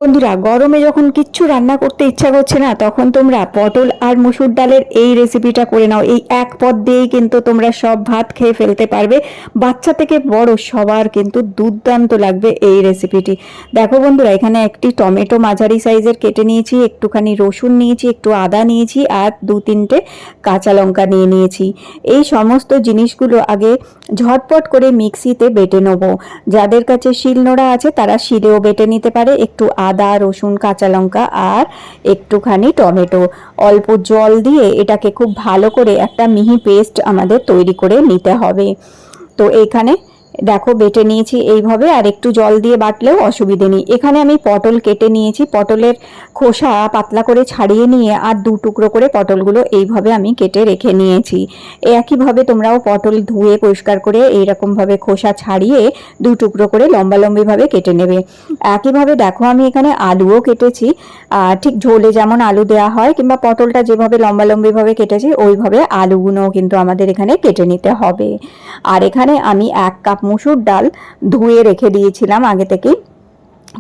বন্ধুরা, গরমে যখন কিচ্ছু রান্না করতে ইচ্ছা করছে না, তখন তোমরা পটল আর মসুর ডালের এই রেসিপিটা করে নাও। এই এক পদ দিয়েই কিন্তু তোমরা সব ভাত খেয়ে ফেলতে পারবে। বাচ্চা থেকে বড় সবার কিন্তু দুর্দান্ত লাগবে এই রেসিপিটি। দেখো বন্ধুরা, এখানে একটি টমেটো মাঝারি সাইজের কেটে নিয়েছি, একটুখানি রসুন নিয়েছি, একটু আদা নিয়েছি আর 2-3টে কাঁচা লঙ্কা নিয়ে নিয়েছি। এই সমস্ত জিনিসগুলো আগে ঝটপট করে মিক্সিতে বেটে নেবো। যাদের কাছে শিলনোড়া আছে তারা শিলেও বেটে নিতে পারে। একটু আদা, রসুন, কাঁচা লঙ্কা আর একটুখানি টমেটো, অল্প জল দিয়ে এটাকে খুব ভালো করে একটা মিহি পেস্ট আমাদের তৈরি করে নিতে হবে। তো এখানে দেখো বেটে নিয়েছি এইভাবে, আর একটু জল দিয়ে বাটলেও অসুবিধে নেই। এখানে আমি পটল কেটে নিয়েছি, পটলের খোসা পাতলা করে ছাড়িয়ে নিয়ে আর 2 টুকরো করে পটলগুলো এইভাবে আমি কেটে রেখে নিয়েছি। একইভাবে তোমরাও পটল ধুয়ে পরিষ্কার করে এইরকমভাবে খোসা ছাড়িয়ে 2 টুকরো করে লম্বালম্বিভাবে কেটে নেবে। একইভাবে দেখো আমি এখানে আলুও কেটেছি, ঠিক ঝোলে যেমন আলু দেওয়া হয় কিংবা পটলটা যেভাবে লম্বালম্বিভাবে কেটেছি ওইভাবে আলুগুলোও কিন্তু আমাদের এখানে কেটে নিতে হবে। আর এখানে আমি 1 কাপ মসুর ডাল ধুয়ে রেখে দিয়েছিলাম আগে থেকেই,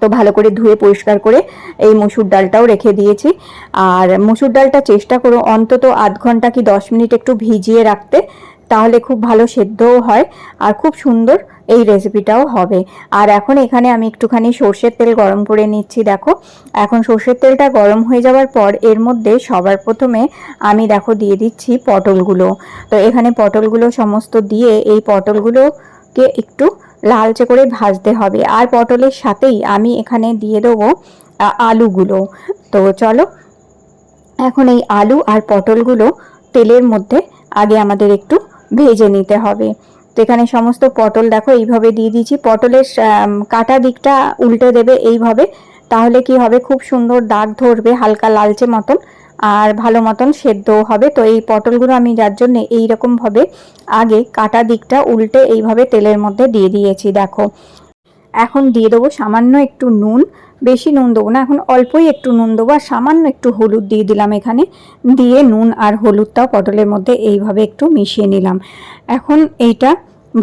তো ভালো করে ধুয়ে পরিষ্কার করে এই মসুর ডালটাও রেখে দিয়েছি। আর মসুর ডালটা চেষ্টা করো অন্তত আধ ঘন্টা কি 10 মিনিট একটু ভিজিয়ে রাখতে, তাহলে খুব ভালো সেদ্ধও হয় আর খুব সুন্দর এই রেসিপিটাও হবে। আর এখন এখানে আমি একটুখানি সর্ষের তেল গরম করে নিচ্ছি। দেখো এখন সর্ষের তেলটা গরম হয়ে যাওয়ার পর এর মধ্যে সবার প্রথমে আমি দেখো দিয়ে দিচ্ছি পটলগুলো। তো এখানে পটলগুলো সমস্ত দিয়ে এই পটলগুলোকে একটু লালচে করে ভাজতে হবে। আর পটলের সাথেই আমি এখানে দিয়ে দেবো আলুগুলো। তো চলো এখন এই আলু আর পটলগুলো তেলের মধ্যে আগে আমাদের একটু ভেজে নিতে হবে। তো এখানে সমস্ত পটল দেখো এইভাবে দিয়ে দিয়েছি। পটলের কাটা দিকটা উল্টে দেবে এইভাবে, তাহলে কি হবে, খুব সুন্দর দাগ ধরবে হালকা লালচে মতন আর ভালো মতন সেদ্ধও হবে। তো এই পটলগুলো আমি যার জন্য এইরকমভাবে আগে কাটা দিকটা উল্টে এইভাবে তেলের মধ্যে দিয়ে দিয়েছি। দেখো এখন দিয়ে দেবো সামান্য একটু নুন, বেশি নুন দেবো না, এখন অল্পই একটু নুন দেবো আর সামান্য একটু হলুদ দিয়ে দিলাম এখানে। দিয়ে নুন আর হলুদটাও পটলের মধ্যে এইভাবে একটু মিশিয়ে নিলাম। এখন এইটা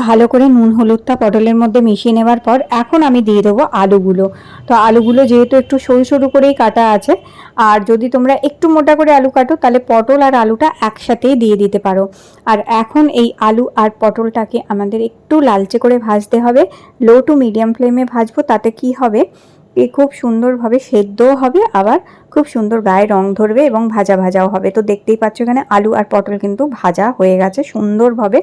ভালো করে নুন হলুদটা পটলের মধ্যে মিশিয়ে নেওয়ার পর এখন আমি দিয়ে দেবো আলুগুলো। তো আলুগুলো যেহেতু একটু সরু সরু করেই কাটা আছে, আর যদি তোমরা একটু মোটা করে আলু কাটো তাহলে পটল আর আলুটা একসাথেই দিয়ে দিতে পারো। আর এখন এই আলু আর পটলটাকে আমাদের একটু লালচে করে ভাজতে হবে। লো টু মিডিয়াম ফ্লেমে ভাজবো, তাতে কি হবে, খুব সুন্দরভাবে সেদ্ধও হবে আবার খুব সুন্দর গায়ে রং ধরবে এবং ভাজা ভাজাও হবে। তো দেখতেই পাচ্ছ এখানে আলু আর পটল কিন্তু ভাজা হয়ে গেছে, সুন্দরভাবে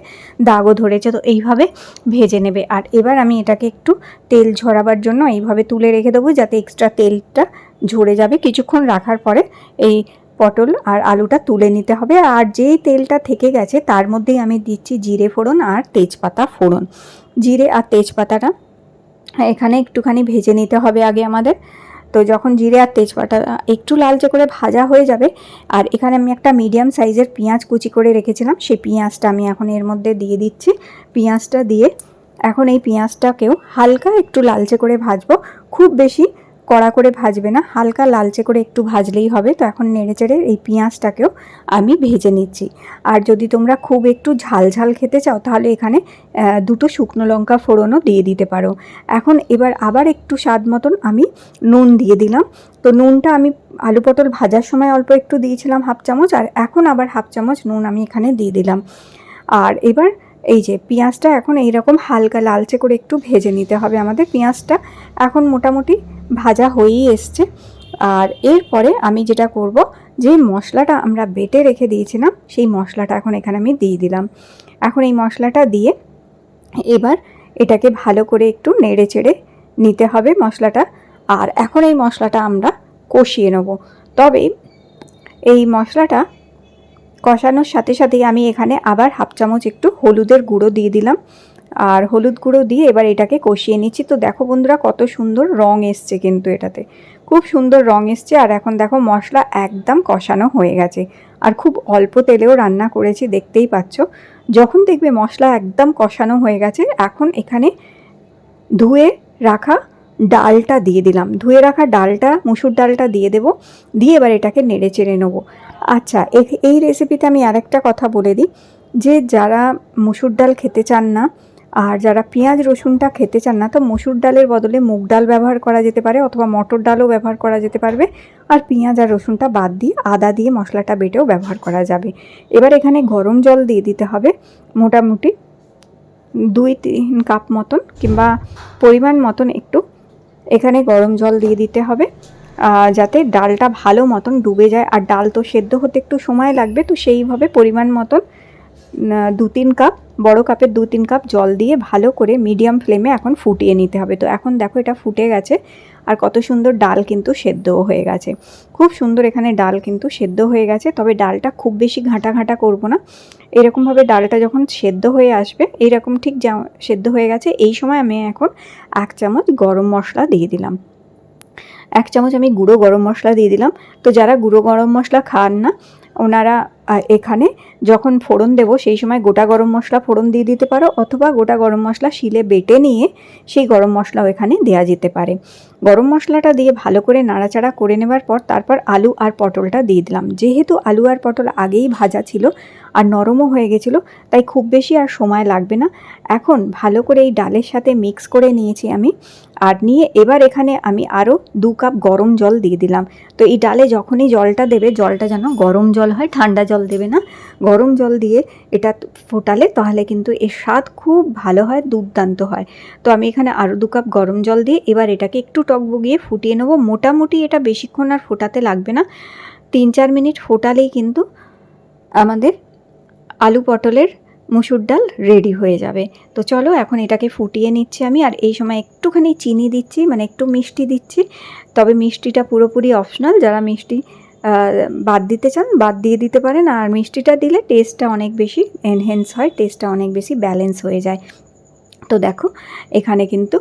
দাগও ধরেছে। তো এইভাবে ভেজে নেবে। আর এবার আমি এটাকে একটু তেল ঝরাবার জন্য এইভাবে তুলে রেখে দেবো, যাতে এক্সট্রা তেলটা ঝরে যাবে। কিছুক্ষণ রাখার পরে এই পটল আর আলুটা তুলে নিতে হবে। আর যেই তেলটা থেকে গেছে তার মধ্যেই আমি দিচ্ছি জিরে ফোড়ন আর তেজপাতা ফোড়ন। জিরে আর তেজপাতাটা এখানে একটুখানি ভেজে নিতে হবে আগে আমাদের। তো যখন জিরে আর তেজপাতা একটু লালচে করে ভাজা হয়ে যাবে, আর এখানে আমি একটা মিডিয়াম সাইজের পেঁয়াজ কুচি করে রেখেছিলাম, সেই পেঁয়াজটা আমি এখন এর মধ্যে দিয়ে দিচ্ছি। পেঁয়াজটা দিয়ে এখন এই পেঁয়াজটাকেও হালকা একটু লালচে করে ভাজবো, খুব বেশি কড়া করে ভাজবে না, হালকা লালচে করে একটু ভাজলেই হবে। তো এখন নেড়েচেড়ে এই পেঁয়াজটাকেও আমি ভেজে নিচ্ছি। আর যদি তোমরা খুব একটু ঝাল ঝাল খেতে চাও তাহলে এখানে 2টো শুকনো লঙ্কা ফোড়নও দিয়ে দিতে পারো। এখন এবার আবার একটু স্বাদ মতন আমি নুন দিয়ে দিলাম। তো নুনটা আমি আলু পটল ভাজার সময় অল্প একটু দিয়েছিলাম, 1/2 চামচ, আর এখন আবার 1/2 চামচ নুন আমি এখানে দিয়ে দিলাম। আর এবার এই যে পেঁয়াজটা এখন এইরকম হালকা লালচে করে একটু ভেজে নিতে হবে আমাদের। পেঁয়াজটা এখন মোটামুটি ভাজা হয়েই এসছে। আর এরপরে আমি যেটা করব, যে মশলাটা আমরা বেটে রেখে দিয়েছিলাম সেই মশলাটা এখন এখানে আমি দিয়ে দিলাম। এখন এই মশলাটা দিয়ে এবার এটাকে ভালো করে একটু নেড়ে চেড়ে নিতে হবে মশলাটা। আর এখন এই মশলাটা আমরা কষিয়ে নেব। তবে এই মশলাটা কষানোর সাথে সাথেই আমি এখানে আবার 1/2 চামচ একটু হলুদের গুঁড়ো দিয়ে দিলাম। আর হলুদ গুঁড়ো দিয়ে এবার এটাকে কষিয়ে নিচ্ছি। তো দেখো বন্ধুরা কত সুন্দর রং এসছে, কিন্তু এটাতে খুব সুন্দর রং এসছে। আর এখন দেখো মশলা একদম কষানো হয়ে গেছে, আর খুব অল্প তেলেও রান্না করেছি, দেখতেই পাচ্ছ। যখন দেখবে মশলা একদম কষানো হয়ে গেছে, এখন এখানে ধুয়ে রাখা ডালটা দিয়ে দিলাম। ধুয়ে রাখা ডালটা, মুসুর ডালটা দিয়ে দেবো। দিয়ে এবার এটাকে নেড়ে চেড়ে নেবো। আচ্ছা, এই রেসিপিতে আমি আরেকটা কথা বলে দিই, যে যারা মুসুর ডাল খেতে চান না আর যারা পেঁয়াজ রসুনটা খেতে চান না, তো মসুর ডালের বদলে মুগ ডাল ব্যবহার করা যেতে পারে, অথবা মটর ডালও ব্যবহার করা যেতে পারবে। আর পেঁয়াজ আর রসুনটা বাদ দিয়ে আদা দিয়ে মশলাটা বেটেও ব্যবহার করা যাবে। এবার এখানে গরম জল দিয়ে দিতে হবে মোটামুটি 2-3 কাপ মতন, কিংবা পরিমাণ মতন একটু এখানে গরম জল দিয়ে দিতে হবে, যাতে ডালটা ভালো মতন ডুবে যায়। আর ডাল তো সেদ্ধ হতে একটু সময় লাগবে, তো সেইভাবে পরিমাণ মতন 2-3 কাপ, বড় কাপের 2-3 কাপ জল দিয়ে ভালো করে মিডিয়াম ফ্লেমে এখন ফুটিয়ে নিতে হবে। তো এখন দেখো এটা ফুটে গেছে, আর কত সুন্দর ডাল কিন্তু সেদ্ধও হয়ে গেছে, খুব সুন্দর এখানে ডাল কিন্তু সেদ্ধ হয়ে গেছে। তবে ডালটা খুব বেশি ঘাঁটা ঘাঁটা করবো না, এরকমভাবে ডালটা যখন সেদ্ধ হয়ে আসবে, এইরকম ঠিক যা সেদ্ধ হয়ে গেছে, এই সময় আমি এখন 1 চামচ গরম মশলা দিয়ে দিলাম। 1 চামচ আমি গুঁড়ো গরম মশলা দিয়ে দিলাম। তো যারা গুঁড়ো গরম মশলা খান না, ওনারা এখানে যখন ফোড়ন দেব সেই সময় গোটা গরম মশলা ফোড়ন দিয়ে দিতে পারো, অথবা গোটা গরম মশলা শিলে বেটে নিয়ে সেই গরম মশলাও এখানে দেওয়া যেতে পারে। গরম মশলাটা দিয়ে ভালো করে নাড়াচাড়া করে নেবার পর তারপর আলু আর পটলটা দিয়ে দিলাম। যেহেতু আলু আর পটল আগেই ভাজা ছিল আর নরমও হয়ে গেছিলো, তাই খুব বেশি আর সময় লাগবে না। এখন ভালো করে এই ডালের সাথে মিক্স করে নিয়েছি আমি, আর নিয়ে এবার এখানে আমি আরও 2 কাপ গরম জল দিয়ে দিলাম। তো এই ডালে যখনই জলটা দেবে, জলটা যেন গরম জল হয়, ঠান্ডা জল দেবে না, গরম জল দিয়ে এটা ফোটালে তাহলে কিন্তু এর স্বাদ খুব ভালো হয়, দুর্দান্ত হয়। তো আমি এখানে আরও 2 কাপ গরম জল দিয়ে এবার এটাকে একটু টকবগিয়ে ফুটিয়ে নেবো। মোটামুটি এটা বেশিক্ষণ আর ফোটাতে লাগবে না, 3-4 মিনিট ফোটালেই কিন্তু আমাদের আলু পটলের মুসুর ডাল রেডি হয়ে যাবে। তো চলো এখন এটাকে ফুটিয়ে নিচ্ছি আমি, আর এই সময় একটুখানি চিনি দিচ্ছি, মানে একটু মিষ্টি দিচ্ছি। তবে মিষ্টিটা পুরোপুরি অপশনাল, যারা মিষ্টি বাদ দিতে চান বাদ দিয়ে দিতে পারেন। আর মিষ্টিটা দিলে টেস্টটা অনেক বেশি এনহ্যান্স হয়, টেস্টটা অনেক বেশি ব্যালেন্স হয়ে যায়। তো দেখো এখানে কিন্তু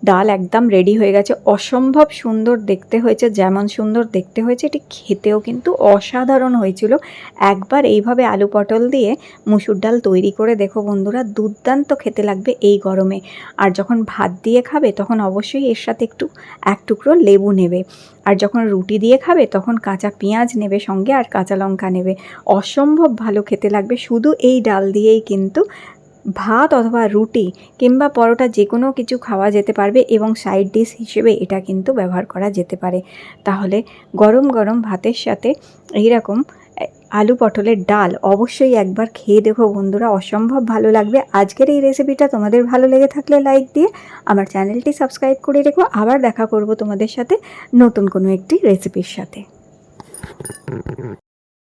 ডাল একদম রেডি হয়ে গেছে, অসম্ভব সুন্দর দেখতে হয়েছে। যেমন সুন্দর দেখতে হয়েছে এটি খেতেও কিন্তু অসাধারণ হয়েছিল। একবার এইভাবে আলু পটল দিয়ে মুসুর ডাল তৈরি করে দেখো বন্ধুরা, দুর্দান্ত খেতে লাগবে এই গরমে। আর যখন ভাত দিয়ে খাবে তখন অবশ্যই এর সাথে একটু 1 টুকরো লেবু নেবে, আর যখন রুটি দিয়ে খাবে তখন কাঁচা পেঁয়াজ নেবে সঙ্গে, আর কাঁচা লঙ্কা নেবে। অসম্ভব ভালো খেতে লাগবে। শুধু এই ডাল দিয়েই কিন্তু ভাত অথবা রুটি কিংবা পরোটা যে কোনো কিছু খাওয়া যেতে পারবে, এবং সাইড ডিশ হিসেবে এটা কিন্তু ব্যবহার করা যেতে পারে। তাহলে গরম গরম ভাতের সাথে এইরকম আলু পটলের ডাল অবশ্যই একবার খেয়ে দেখো বন্ধুরা, অসম্ভব ভালো লাগবে। আজকের এই রেসিপিটা তোমাদের ভালো লেগে থাকলে লাইক দিয়ে আমার চ্যানেলটি সাবস্ক্রাইব করে রেখো। আবার দেখা করব তোমাদের সাথে নতুন কোনো একটি রেসিপির সাথে।